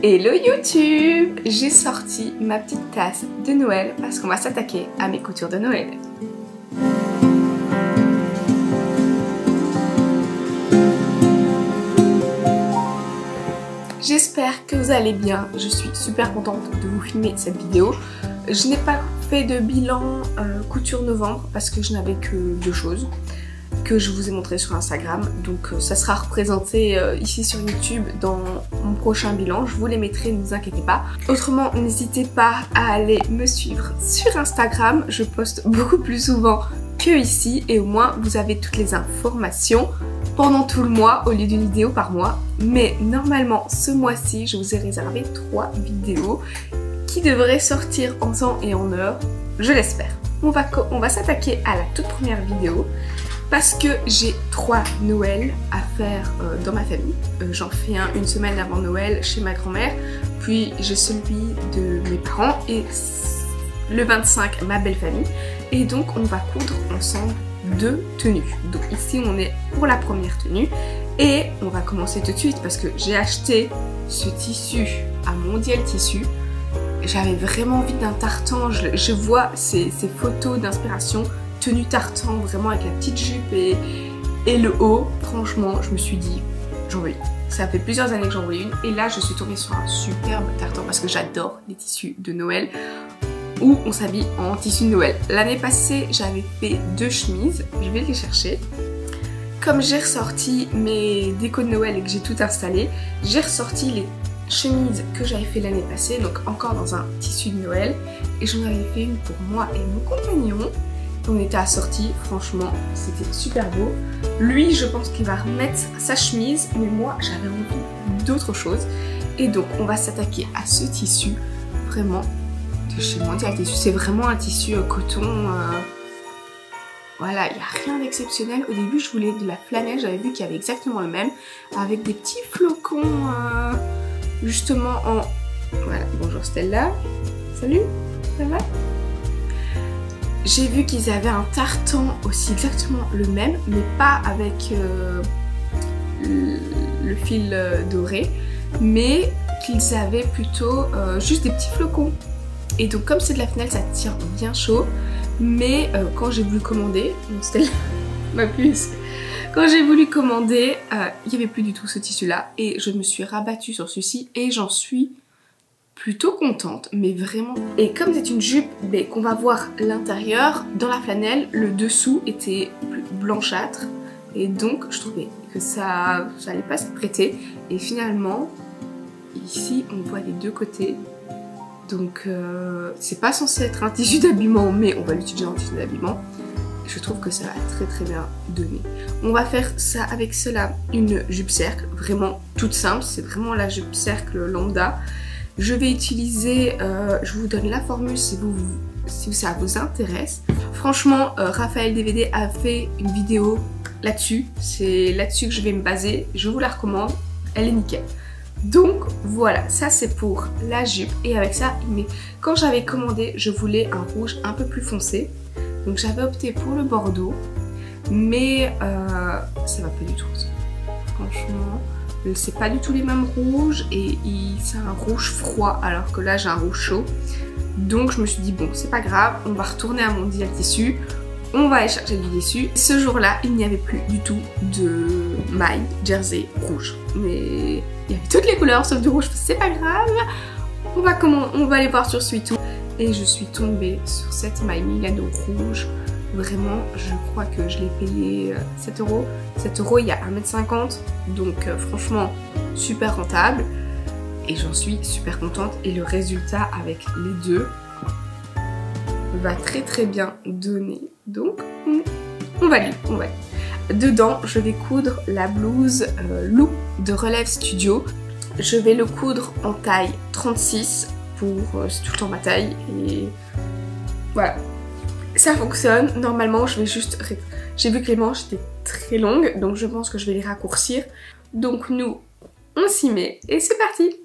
Hello YouTube! J'ai sorti ma petite tasse de Noël parce qu'on va s'attaquer à mes coutures de Noël. J'espère que vous allez bien, je suis super contente de vous filmer cette vidéo. Je n'ai pas fait de bilan couture novembre parce que je n'avais que deux choses que je vous ai montré sur Instagram, donc ça sera représenté ici sur YouTube dans mon prochain bilan, je vous les mettrai, ne vous inquiétez pas. Autrement, n'hésitez pas à aller me suivre sur Instagram, je poste beaucoup plus souvent que ici et au moins vous avez toutes les informations pendant tout le mois au lieu d'une vidéo par mois. Mais normalement ce mois-ci je vous ai réservé 3 vidéos qui devraient sortir en temps et en heure, je l'espère. On va s'attaquer à la toute première vidéo parce que j'ai 3 Noëls à faire dans ma famille. J'en fais un une semaine avant Noël chez ma grand-mère, puis j'ai celui de mes parents et le 25 ma belle famille. Et donc on va coudre ensemble 2 tenues. Donc ici on est pour la première tenue et on va commencer tout de suite parce que j'ai acheté ce tissu à Mondial Tissu. J'avais vraiment envie d'un tartan, je vois ces photos d'inspiration, tenue tartan vraiment avec la petite jupe et le haut. Franchement je me suis dit j'en veux une. Ça fait plusieurs années que j'en voulais une et là je suis tombée sur un superbe tartan parce que j'adore les tissus de Noël où on s'habille en tissu de Noël. L'année passée j'avais fait 2 chemises, je vais les chercher. Comme j'ai ressorti mes décos de Noël et que j'ai tout installé, j'ai ressorti les chemises que j'avais fait l'année passée, donc encore dans un tissu de Noël, et j'en avais fait une pour moi et mon compagnon. On était assortis, franchement c'était super beau. Lui je pense qu'il va remettre sa chemise, mais moi j'avais envie d'autre chose. Et donc on va s'attaquer à ce tissu vraiment de chez Mondial Tissu. C'est vraiment un tissu coton, voilà, il n'y a rien d'exceptionnel. Au début je voulais de la flanelle, j'avais vu qu'il y avait exactement le même, avec des petits flocons justement en... Voilà, bonjour Stella, salut, ça va? J'ai vu qu'ils avaient un tartan aussi exactement le même, mais pas avec le fil doré, mais qu'ils avaient plutôt juste des petits flocons. Et donc comme c'est de la fenêtre, ça tient bien chaud, mais quand j'ai voulu commander, c'était ma puce, quand j'ai voulu commander, il n'y avait plus du tout ce tissu là, et je me suis rabattue sur celui-ci, et j'en suis plutôt contente, mais vraiment. Et comme c'est une jupe qu'on va voir l'intérieur, dans la flanelle, le dessous était plus blanchâtre, et donc je trouvais que ça allait pas se prêter, et finalement, ici on voit les deux côtés. Donc c'est pas censé être un tissu d'habillement, mais on va l'utiliser en tissu d'habillement. Je trouve que ça va très très bien donner. On va faire ça avec cela, une jupe cercle, vraiment toute simple, c'est vraiment la jupe cercle lambda. Je vais utiliser, je vous donne la formule si ça vous intéresse. Franchement, Raphaël DVD a fait une vidéo là-dessus, c'est là-dessus que je vais me baser, je vous la recommande, elle est nickel. Donc voilà, ça c'est pour la jupe et avec ça, mais quand j'avais commandé, je voulais un rouge un peu plus foncé. Donc j'avais opté pour le bordeaux, mais ça va pas du tout. Franchement, c'est pas du tout les mêmes rouges et c'est un rouge froid alors que là j'ai un rouge chaud. Donc je me suis dit bon, c'est pas grave, on va retourner à Mondial Tissu. On va aller chercher du tissu. Ce jour-là, il n'y avait plus du tout de maille jersey rouge. Mais il y avait toutes les couleurs sauf du rouge, c'est pas grave. On va aller voir sur Sweetou. Et je suis tombée sur cette maille Milano rouge. Vraiment, je crois que je l'ai payé 7 €. 7 € il y a 1,50 m. Donc franchement, super rentable. Et j'en suis super contente. Et le résultat avec les deux va très très bien donner. Donc on va lire. Dedans je vais coudre la blouse Lou de Relève Studio. Je vais le coudre en taille 36 pour c'est tout le temps ma taille et voilà. Ça fonctionne. Normalement je vais juste... J'ai vu que les manches étaient très longues donc je pense que je vais les raccourcir. Donc nous on s'y met et c'est parti.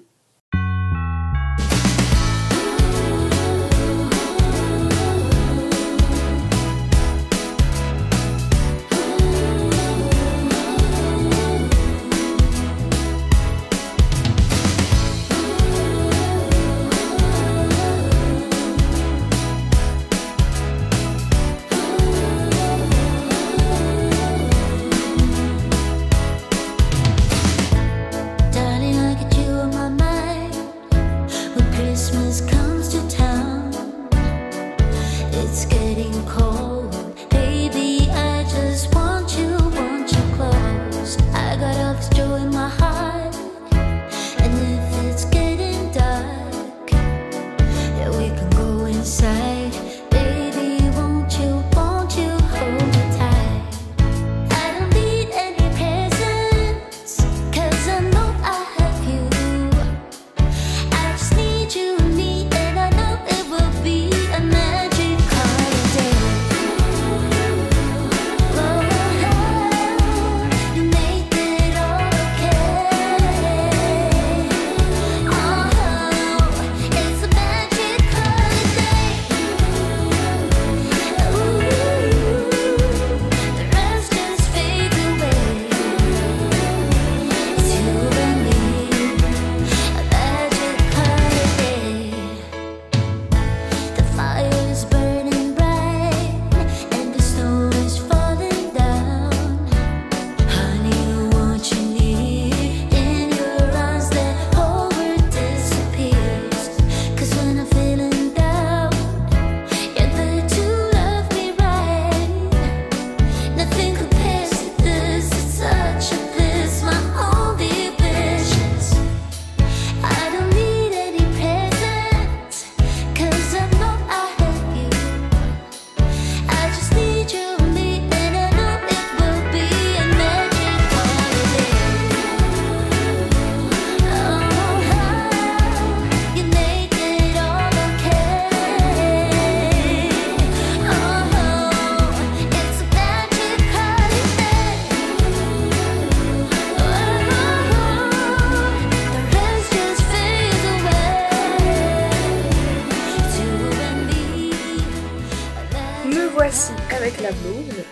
blouse.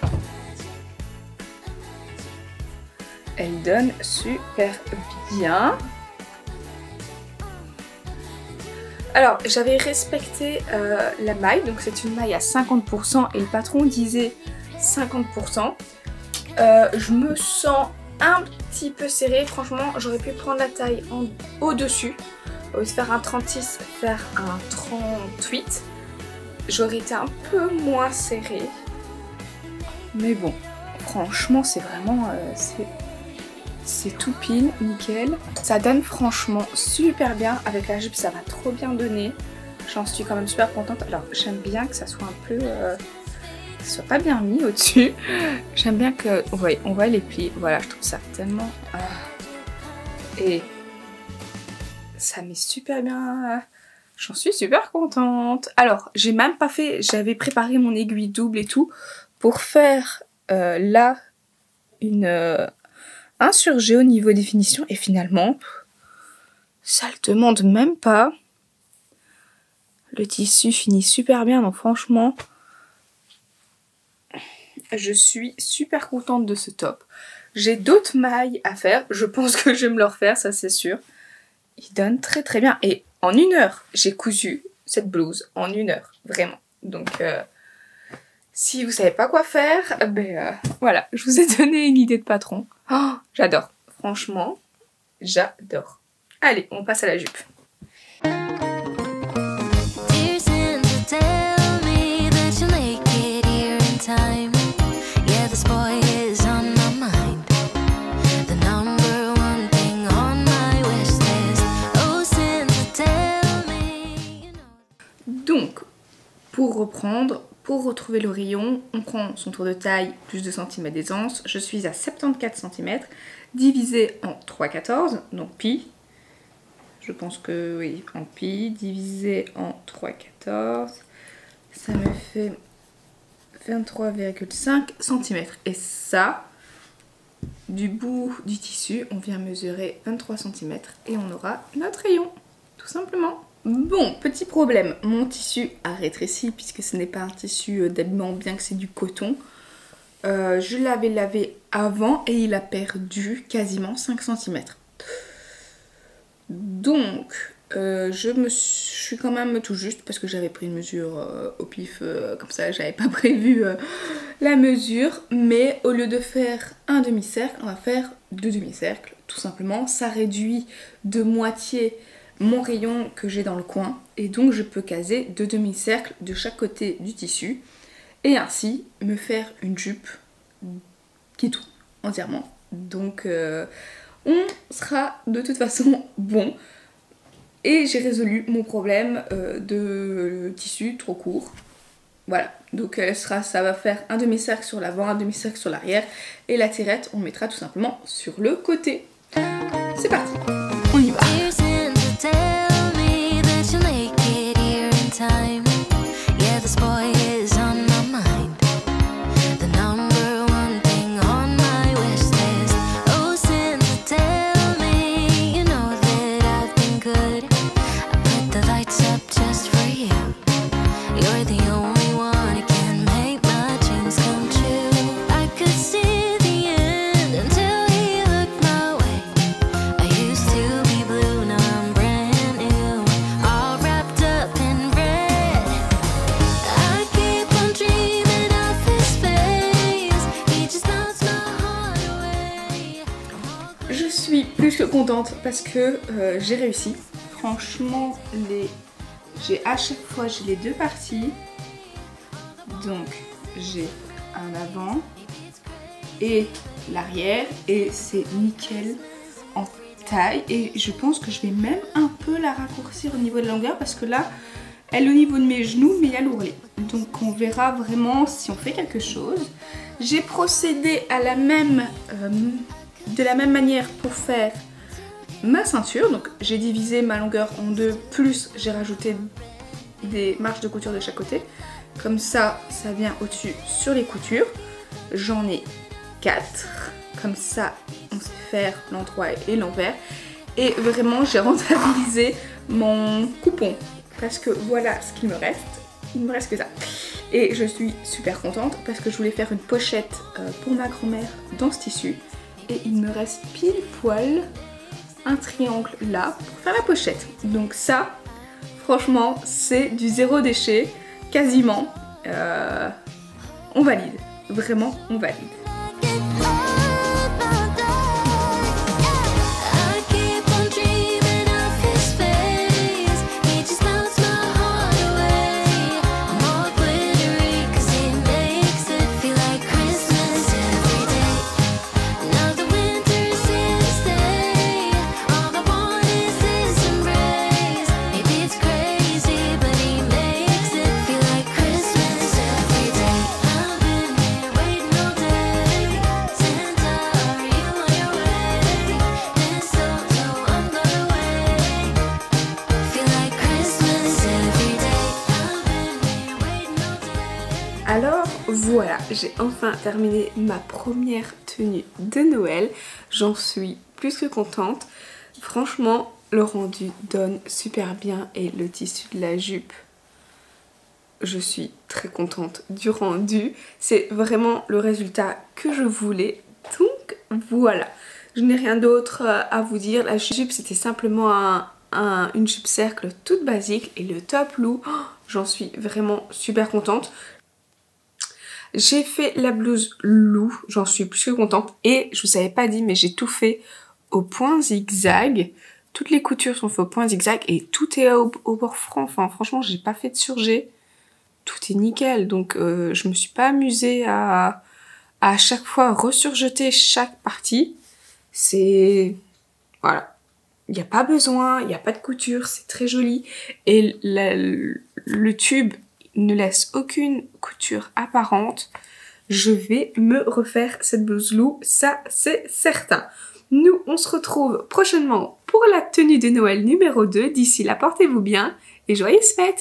Elle donne super bien. Alors j'avais respecté la maille, donc c'est une maille à 50% et le patron disait 50%. Je me sens un petit peu serrée, franchement j'aurais pu prendre la taille au-dessus. Au lieu de faire un 36, faire un 38. J'aurais été un peu moins serrée. Mais bon, franchement c'est vraiment... c'est tout pile, nickel. Ça donne franchement super bien. Avec la jupe ça va trop bien donner. J'en suis quand même super contente. Alors j'aime bien que ça soit un peu... que ça soit pas bien mis au-dessus. J'aime bien que... Ouais, on voit les plis. Voilà, je trouve ça tellement... Et... ça met super bien... J'en suis super contente. Alors, j'ai même pas fait... J'avais préparé mon aiguille double et tout pour faire là un surjet au niveau définition. Et finalement, ça le demande même pas. Le tissu finit super bien. Donc franchement, je suis super contente de ce top. J'ai d'autres mailles à faire. Je pense que je vais me le refaire, ça c'est sûr. Il donne très très bien. Et en 1 heure, j'ai cousu cette blouse. En 1 heure, vraiment. Donc, si vous savez pas quoi faire, voilà, je vous ai donné une idée de patron. Oh, j'adore. Franchement, j'adore. Allez, on passe à la jupe. Donc, pour reprendre, pour retrouver le rayon, on prend son tour de taille plus 2 cm d'aisance. Je suis à 74 cm, divisé en 3/14, donc pi. Je pense que oui, en pi, divisé en 3/14, ça me fait 23,5 cm. Et ça, du bout du tissu, on vient mesurer 23 cm et on aura notre rayon, tout simplement. Bon, petit problème, mon tissu a rétréci puisque ce n'est pas un tissu d'habillement, bien que c'est du coton. Je l'avais lavé avant et il a perdu quasiment 5 cm. Donc, je suis quand même tout juste parce que j'avais pris une mesure au pif, comme ça j'avais pas prévu la mesure. Mais au lieu de faire un demi-cercle, on va faire 2 demi-cercles, tout simplement. Ça réduit de moitié mon rayon que j'ai dans le coin et donc je peux caser 2 demi-cercles de chaque côté du tissu et ainsi me faire une jupe qui tourne entièrement. Donc on sera de toute façon bon et j'ai résolu mon problème de tissu trop court. Voilà, donc ça va faire un demi-cercle sur l'avant, un demi-cercle sur l'arrière et la tirette on mettra tout simplement sur le côté. C'est parti, on y va. Plus que contente parce que j'ai réussi. Franchement, à chaque fois j'ai les deux parties. Donc j'ai un avant et l'arrière et c'est nickel en taille. Et je pense que je vais même un peu la raccourcir au niveau de la longueur parce que là, elle est au niveau de mes genoux mais il y a l'ourlet. Donc on verra vraiment si on fait quelque chose. J'ai procédé à de la même manière pour faire ma ceinture. Donc j'ai divisé ma longueur en 2, plus j'ai rajouté des marches de couture de chaque côté. Comme ça, ça vient au-dessus sur les coutures. J'en ai 4. Comme ça, on sait faire l'endroit et l'envers. Et vraiment, j'ai rentabilisé mon coupon. Parce que voilà ce qu'il me reste. Il me reste que ça. Et je suis super contente parce que je voulais faire une pochette pour ma grand-mère dans ce tissu. Et il me reste pile poil un triangle là pour faire la pochette. Donc ça, franchement, c'est du zéro déchet, quasiment. On valide, vraiment on valide. Alors voilà, j'ai enfin terminé ma première tenue de Noël. J'en suis plus que contente. Franchement, le rendu donne super bien et le tissu de la jupe, je suis très contente du rendu. C'est vraiment le résultat que je voulais. Donc voilà, je n'ai rien d'autre à vous dire. La jupe, c'était simplement une jupe cercle toute basique et le top Lou, j'en suis vraiment super contente. J'ai fait la blouse Lou, j'en suis plus que contente. Et je vous avais pas dit, mais j'ai tout fait au point zigzag. Toutes les coutures sont faites au point zigzag et tout est au bord franc. Enfin, franchement, j'ai pas fait de surjet. Tout est nickel. Donc, je me suis pas amusée à chaque fois resurjeter chaque partie. C'est... Voilà. Il n'y a pas besoin, il n'y a pas de couture, c'est très joli. Et le tube ne laisse aucune couture apparente. Je vais me refaire cette blouse Lou, ça c'est certain. Nous, on se retrouve prochainement pour la tenue de Noël numéro 2. D'ici là, portez-vous bien et joyeuses fêtes!